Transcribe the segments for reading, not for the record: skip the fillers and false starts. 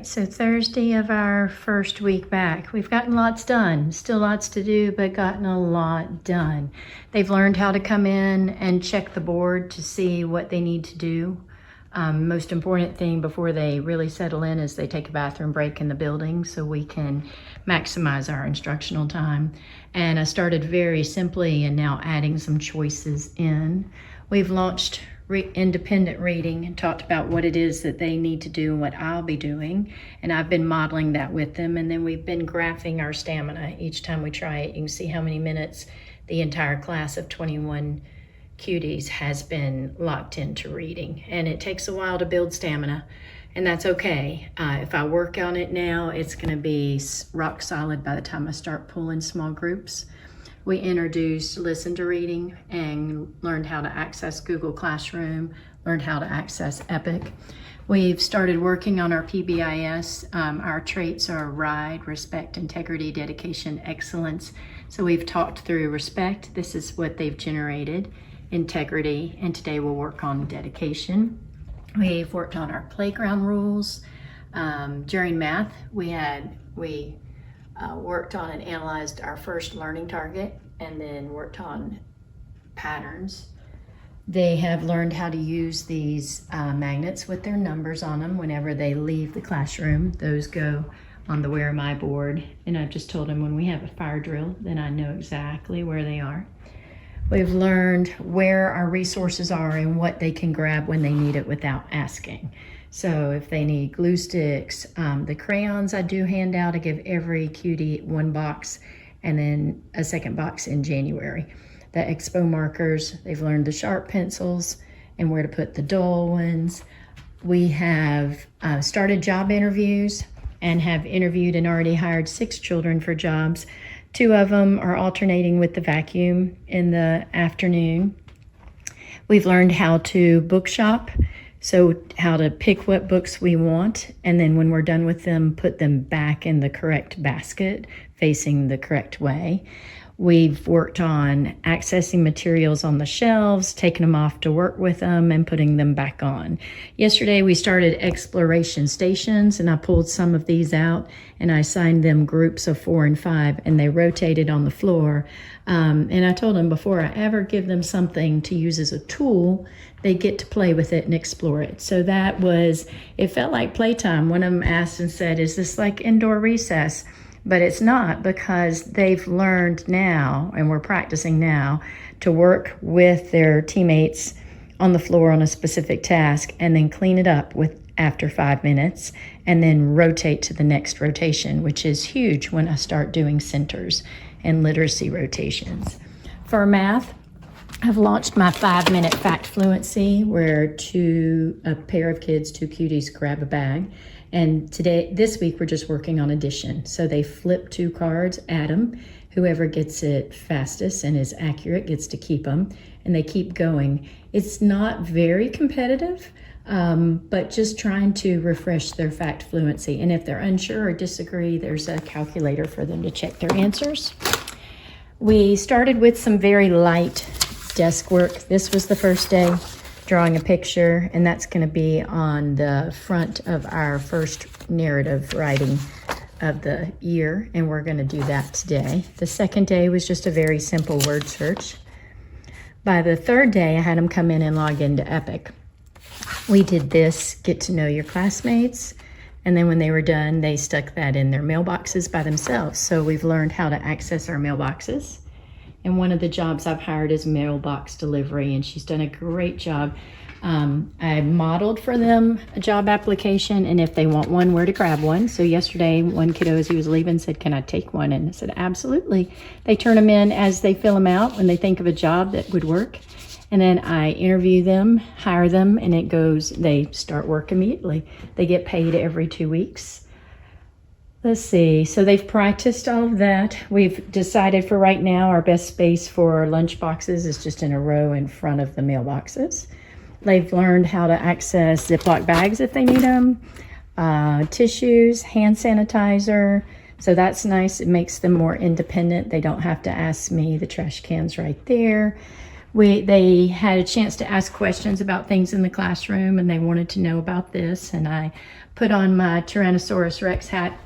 right, so Thursday of our first week back. We've gotten lots done. Still lots to do, but gotten a lot done. They've learned how to come in and check the board to see what they need to do. Most important thing before they really settle in is they take a bathroom break in the building so we can maximize our instructional time. And I started very simply and now adding some choices in. We've launched independent reading and talked about what it is that they need to do and what I'll be doing. And I've been modeling that with them. And then we've been graphing our stamina each time we try it. You can see how many minutes the entire class of 21 cuties has been locked into reading. And it takes a while to build stamina, and that's okay. If I work on it now, it's going to be rock solid by the time I start pulling small groups. We introduced Listen to Reading and learned how to access Google Classroom, learned how to access Epic. We've started working on our PBIS. Our traits are RIDE, respect, integrity, dedication, excellence. So we've talked through respect. This is what they've generated. Integrity, and today we'll work on dedication. We've worked on our playground rules. During math, we worked on and analyzed our first learning target and then worked on patterns. They have learned how to use these magnets with their numbers on them whenever they leave the classroom. Those go on the Where Am I board, and I've just told them when we have a fire drill, then I know exactly where they are. We've learned where our resources are and what they can grab when they need it without asking. So if they need glue sticks, the crayons I do hand out, I give every cutie one box and then a second box in January. The expo markers, they've learned the sharp pencils and where to put the dull ones. We have started job interviews and have interviewed and already hired 6 children for jobs. 2 of them are alternating with the vacuum in the afternoon. We've learned how to book shop, so how to pick what books we want, and then when we're done with them, put them back in the correct basket, facing the correct way. We've worked on accessing materials on the shelves, taking them off to work with them, and putting them back on. Yesterday, we started exploration stations, and I pulled some of these out, and I assigned them groups of 4 and 5, and they rotated on the floor. And I told them before I ever give them something to use as a tool, they get to play with it and explore it. So that was, it felt like playtime. One of them asked and said, is this like indoor recess? But it's not, because they've learned now, and we're practicing now, to work with their teammates on the floor on a specific task and then clean it up after 5 minutes and then rotate to the next rotation, which is huge when I start doing centers and literacy rotations. For math, I've launched my 5-minute fact fluency where a pair of kids, 2 cuties, grab a bag. And this week, we're just working on addition. So they flip 2 cards, add them. Whoever gets it fastest and is accurate gets to keep them. And they keep going. It's not very competitive, but just trying to refresh their fact fluency. And if they're unsure or disagree, there's a calculator for them to check their answers. We started with some very light desk work. This was the first day, drawing a picture, and that's going to be on the front of our first narrative writing of the year, and we're going to do that today. The second day was just a very simple word search. By the third day, I had them come in and log into Epic. We did this, get to know your classmates, and then when they were done, they stuck that in their mailboxes by themselves. So we've learned how to access our mailboxes. And one of the jobs I've hired is mailbox delivery, and she's done a great job. I modeled for them a job application, and if they want one, where to grab one. So yesterday, one kiddo, as he was leaving, said, can I take one? And I said, absolutely. They turn them in as they fill them out when they think of a job that would work. And then I interview them, hire them, and they start work immediately. They get paid every 2 weeks. Let's see, so they've practiced all of that. We've decided for right now our best space for lunch boxes is just in a row in front of the mailboxes. They've learned how to access Ziploc bags if they need them, tissues, hand sanitizer. So that's nice. It makes them more independent. They don't have to ask me. The trash can's right there. They had a chance to ask questions about things in the classroom, and they wanted to know about this. And I put on my Tyrannosaurus Rex hat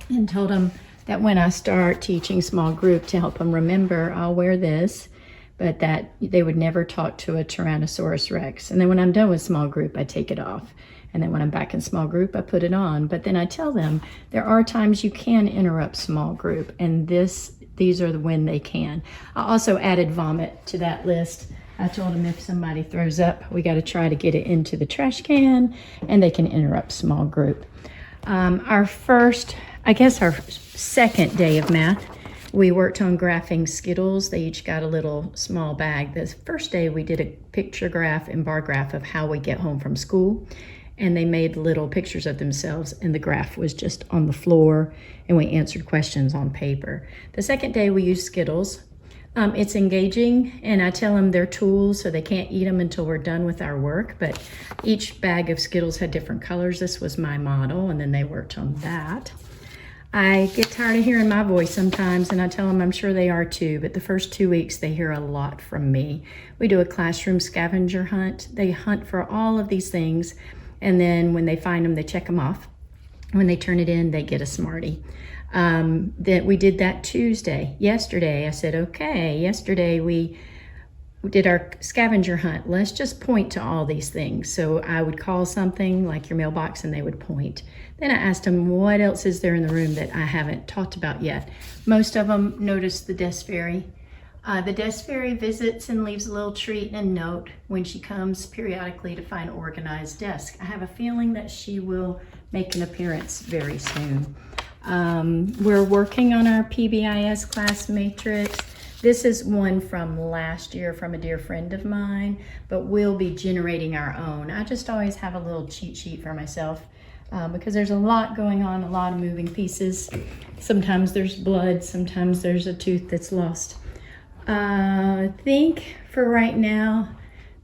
and told them that when I start teaching small group to help them remember, I'll wear this, but that they would never talk to a Tyrannosaurus Rex. And then when I'm done with small group, I take it off. And then when I'm back in small group, I put it on. But then I tell them there are times you can interrupt small group, and these are when they can. I also added vomit to that list. I told them if somebody throws up, we got to try to get it into the trash can, and they can interrupt small group. Our second day of math, we worked on graphing Skittles. They each got a little small bag. The first day we did a picture graph and bar graph of how we get home from school. And they made little pictures of themselves, and the graph was just on the floor, and we answered questions on paper. The second day we used Skittles. It's engaging, and I tell them they're tools, so they can't eat them until we're done with our work, but each bag of Skittles had different colors. This was my model, and then they worked on that. I get tired of hearing my voice sometimes, and I tell them I'm sure they are too, but the first 2 weeks they hear a lot from me. We do a classroom scavenger hunt. They hunt for all of these things, and then when they find them, they check them off. When they turn it in, they get a Smartie. That we did that Tuesday. Yesterday, I said, okay, yesterday we did our scavenger hunt. Let's just point to all these things. So I would call something like your mailbox, and they would point. Then I asked them, what else is there in the room that I haven't talked about yet? Most of them noticed the desk fairy. The desk fairy visits and leaves a little treat and note when she comes periodically to find organized desk. I have a feeling that she will make an appearance very soon. We're working on our PBIS class matrix. This is one from last year from a dear friend of mine, but we'll be generating our own. I just always have a little cheat sheet for myself because there's a lot going on, a lot of moving pieces. Sometimes there's blood, sometimes there's a tooth that's lost. I think for right now,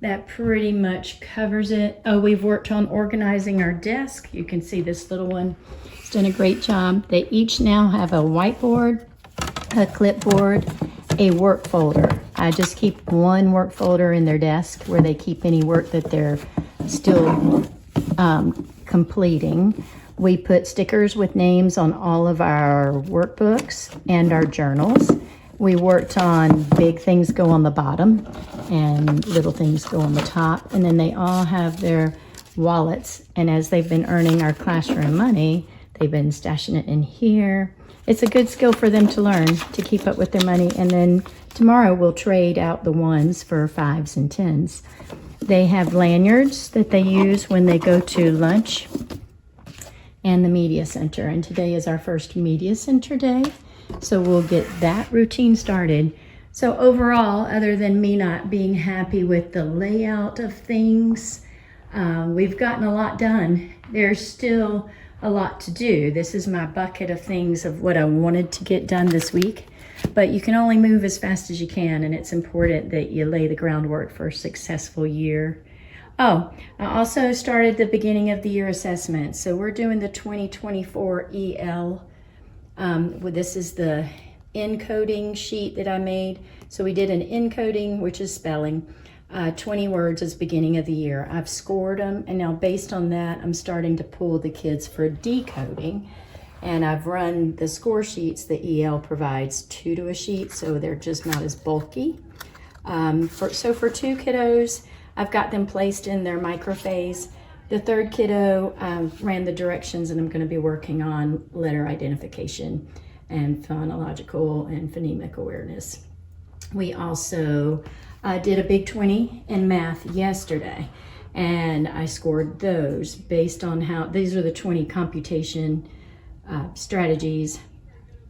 that pretty much covers it. Oh, we've worked on organizing our desk. You can see this little one. It's done a great job. They each now have a whiteboard, a clipboard, a work folder. I just keep one work folder in their desk where they keep any work that they're still completing. We put stickers with names on all of our workbooks and our journals. We worked on big things go on the bottom and little things go on the top. And then they all have their wallets. And as they've been earning our classroom money, they've been stashing it in here. It's a good skill for them to learn to keep up with their money. And then tomorrow we'll trade out the ones for 5s and 10s. They have lanyards that they use when they go to lunch and the media center. And today is our first media center day. So we'll get that routine started. So overall, other than me not being happy with the layout of things, we've gotten a lot done. There's still a lot to do. This is my bucket of things of what I wanted to get done this week. But you can only move as fast as you can, and it's important that you lay the groundwork for a successful year. Oh, I also started the beginning of the year assessment. So we're doing the 2024 EL. This is the encoding sheet that I made. So we did an encoding, which is spelling, 20 words as beginning of the year. I've scored them, and now based on that, I'm starting to pull the kids for decoding. And I've run the score sheets the EL provides 2 to a sheet, so they're just not as bulky. So for 2 kiddos, I've got them placed in their microphase. The 3rd kiddo ran the directions, and I'm going to be working on letter identification and phonological and phonemic awareness. We also did a big 20 in math yesterday, and I scored those based on how these are the 20 computation strategies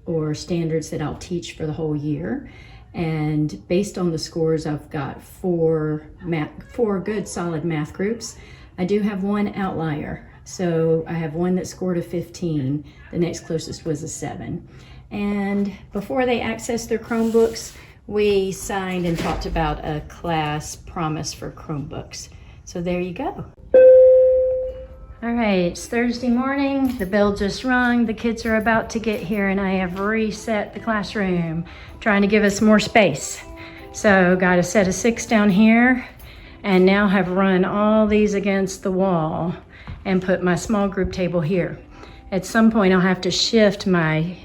or standards that I'll teach for the whole year. And based on the scores, I've got 4 good solid math groups. I do have one outlier. So I have one that scored a 15. The next closest was a 7. And before they accessed their Chromebooks, we signed and talked about a class promise for Chromebooks. So there you go. All right, it's Thursday morning. The bell just rung. The kids are about to get here, and I have reset the classroom, trying to give us more space. So got a set of 6 down here, and now have run all these against the wall and put my small group table here. At some point I'll have to shift my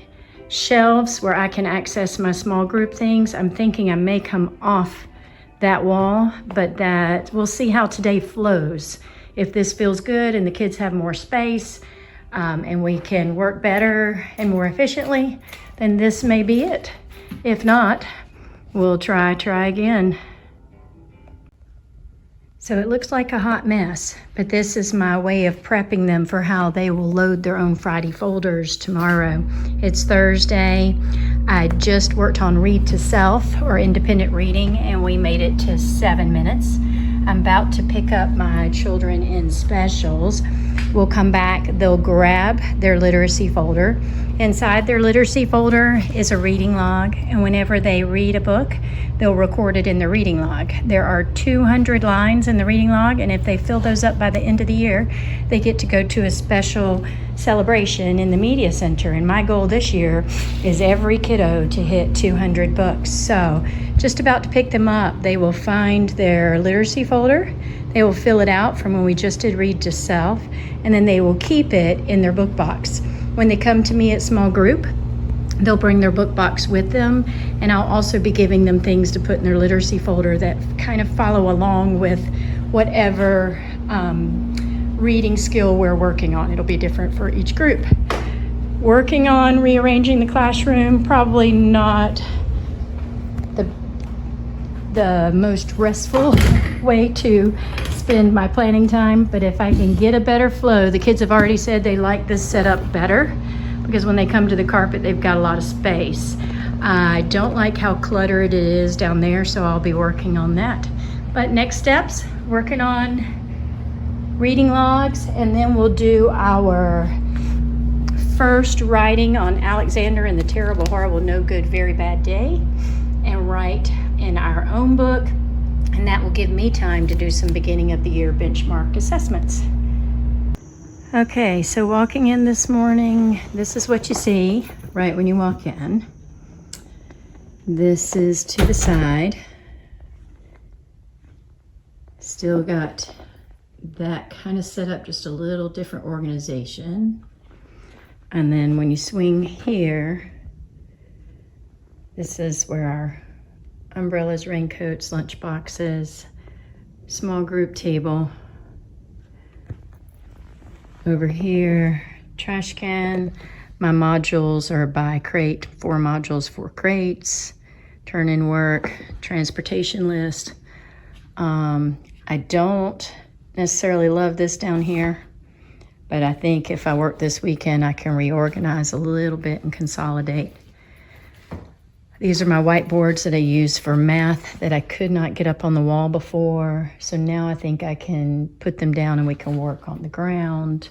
shelves where I can access my small group things. I'm thinking I may come off that wall, but that we'll see how today flows. If this feels good and the kids have more space and we can work better and more efficiently, then this may be it. If not, we'll try again. So it looks like a hot mess, but this is my way of prepping them for how they will load their own Friday folders tomorrow. It's Thursday. I just worked on Read to Self, or independent reading, and we made it to 7 minutes. I'm about to pick up my children in specials. We'll come back, they'll grab their literacy folder. Inside their literacy folder is a reading log, and whenever they read a book, they'll record it in the reading log. There are 200 lines in the reading log, and if they fill those up by the end of the year, they get to go to a special celebration in the media center. And my goal this year is every kiddo to hit 200 books. So just about to pick them up, they will find their literacy folder. They will fill it out from when we just did Read to Self, and then they will keep it in their book box. When they come to me at small group, they'll bring their book box with them, and I'll also be giving them things to put in their literacy folder that kind of follow along with whatever reading skill we're working on. It'll be different for each group. Working on rearranging the classroom, probably not the most restful way to spend my planning time, but if I can get a better flow, the kids have already said they like this setup better because when they come to the carpet, they've got a lot of space. I don't like how cluttered it is down there, so I'll be working on that. But next steps, working on reading logs, and then we'll do our first writing on Alexander and the Terrible, Horrible, No Good, Very Bad Day, and write in our own book, and that will give me time to do some beginning of the year benchmark assessments. Okay, so walking in this morning, this is what you see right when you walk in. This is to the side. Still got that kind of set up, just a little different organization. And then when you swing here, this is where our umbrellas, raincoats, lunch boxes, small group table. Over here, trash can. My modules are by crate, 4 modules, 4 crates. Turn in work, transportation list. I don't necessarily love this down here, but I think if I work this weekend, I can reorganize a little bit and consolidate. These are my whiteboards that I use for math that I could not get up on the wall before. So now I think I can put them down and we can work on the ground.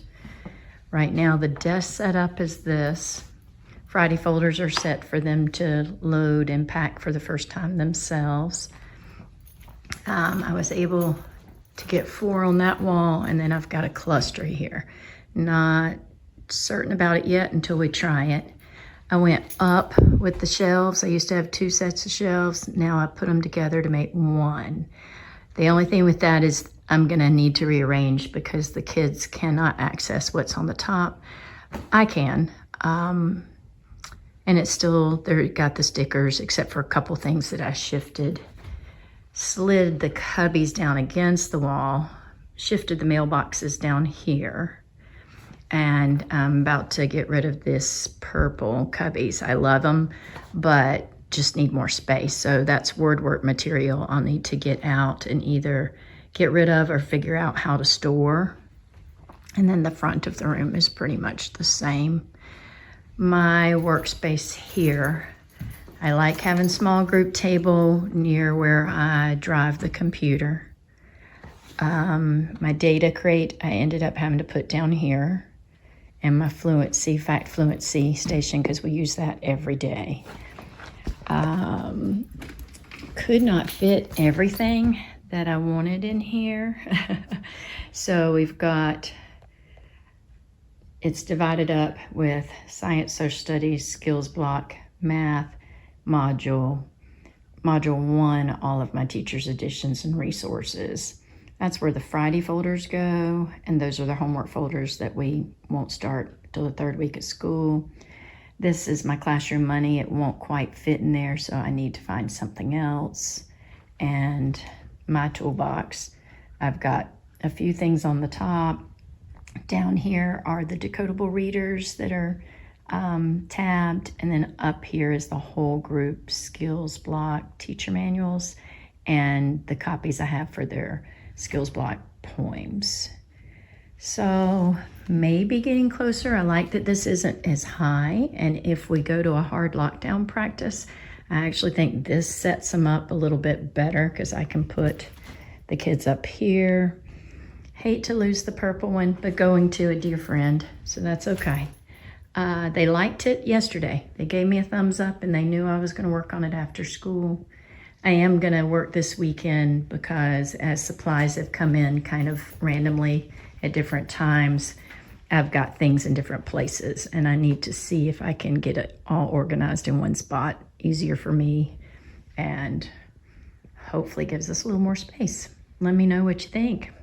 Right now the desk setup is this. Friday folders are set for them to load and pack for the first time themselves. I was able to get 4 on that wall, and then I've got a cluster here. Not certain about it yet until we try it. I went up with the shelves. I used to have 2 sets of shelves. Now I put them together to make 1. The only thing with that is I'm gonna need to rearrange because the kids cannot access what's on the top. I can, and it's still, they've got the stickers except for a couple things that I shifted. Slid the cubbies down against the wall, shifted the mailboxes down here. And I'm about to get rid of this purple cubbies. I love them, but just need more space. So that's word work material I'll need to get out and either get rid of or figure out how to store. And then the front of the room is pretty much the same. My workspace here, I like having small group table near where I drive the computer. My data crate, I ended up having to put down here. And my fluency, fact fluency station, because we use that every day. Could not fit everything that I wanted in here. So we've got, it's divided up with science, social studies, skills block, math, module, Module 1, all of my teacher's editions and resources. That's where the Friday folders go, and those are the homework folders that we won't start till the 3rd week of school. This is my classroom money. It won't quite fit in there, so I need to find something else. And my toolbox, I've got a few things on the top. Down here are the decodable readers that are tabbed, and then up here is the whole group skills block teacher manuals and the copies I have for their skills block poems. So maybe getting closer. I like that this isn't as high, and if we go to a hard lockdown practice, I actually think this sets them up a little bit better because I can put the kids up here. Hate to lose the purple one, but going to a dear friend, so that's okay. They liked it yesterday. They gave me a thumbs up, and they knew I was going to work on it after school. I am going to work this weekend because as supplies have come in kind of randomly at different times, I've got things in different places, and I need to see if I can get it all organized in one spot. Easier for me, and hopefully gives us a little more space. Let me know what you think.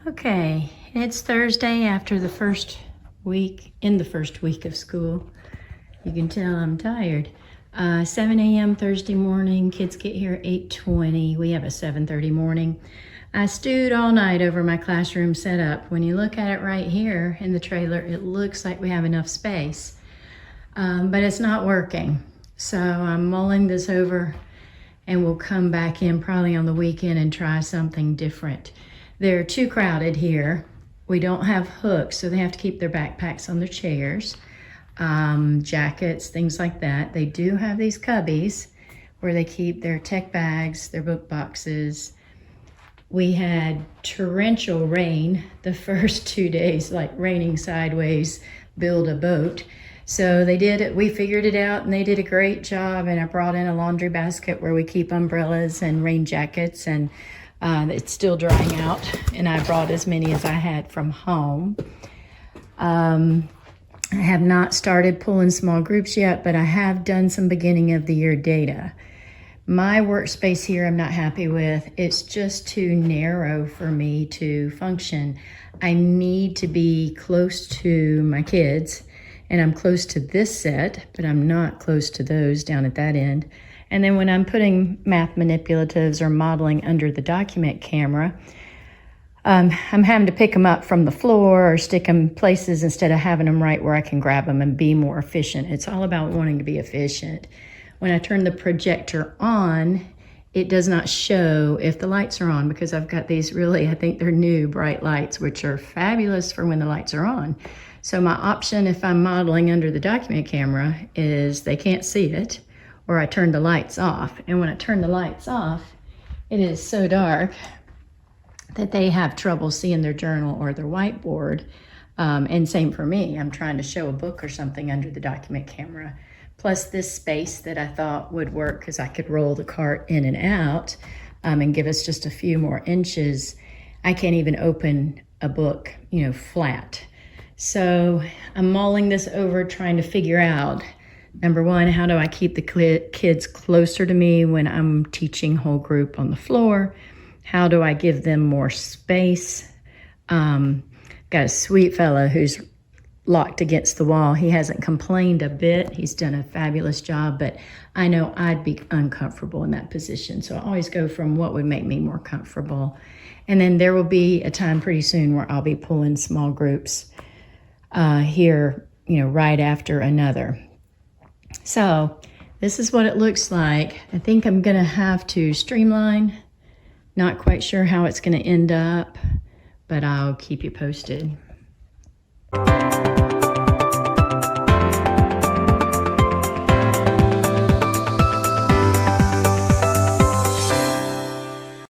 Okay, it's Thursday after the first week of school. You can tell I'm tired. 7 a.m. Thursday morning, kids get here at 8:20. We have a 7:30 morning. I stewed all night over my classroom setup. When you look at it right here in the trailer, it looks like we have enough space, but it's not working. So I'm mulling this over, and we'll come back in probably on the weekend and try something different. They're too crowded here. We don't have hooks, so they have to keep their backpacks on their chairs, jackets, things like that. They do have these cubbies where they keep their tech bags, their book boxes. We had torrential rain the first 2 days, like raining sideways, build a boat. So they did it, we figured it out, and they did a great job. And I brought in a laundry basket where we keep umbrellas and rain jackets, and it's still drying out, and I brought as many as I had from home. I have not started pulling small groups yet, but I have done some beginning of the year data. My workspace here I'm not happy with. It's just too narrow for me to function. I need to be close to my kids, and I'm close to this set, but I'm not close to those down at that end. And then when I'm putting math manipulatives or modeling under the document camera, I'm having to pick them up from the floor or stick them places instead of having them right where I can grab them and be more efficient. It's all about wanting to be efficient. When I turn the projector on, it does not show if the lights are on because I've got these really, I think they're new bright lights, which are fabulous for when the lights are on. So my option if I'm modeling under the document camera is they can't see it, or I turn the lights off. And when I turn the lights off, it is so dark that they have trouble seeing their journal or their whiteboard. And same for me. I'm trying to show a book or something under the document camera. Plus this space that I thought would work because I could roll the cart in and out and give us just a few more inches. I can't even open a book, flat. So I'm mulling this over, trying to figure out, number one, how do I keep the kids closer to me when I'm teaching whole group on the floor? How do I give them more space? Got a sweet fellow who's locked against the wall. He hasn't complained a bit. He's done a fabulous job, but I know I'd be uncomfortable in that position. So I always go from what would make me more comfortable. And then there will be a time pretty soon where I'll be pulling small groups here, right after another. So this is what it looks like. I think I'm gonna have to streamline. Not quite sure how it's gonna end up, but I'll keep you posted.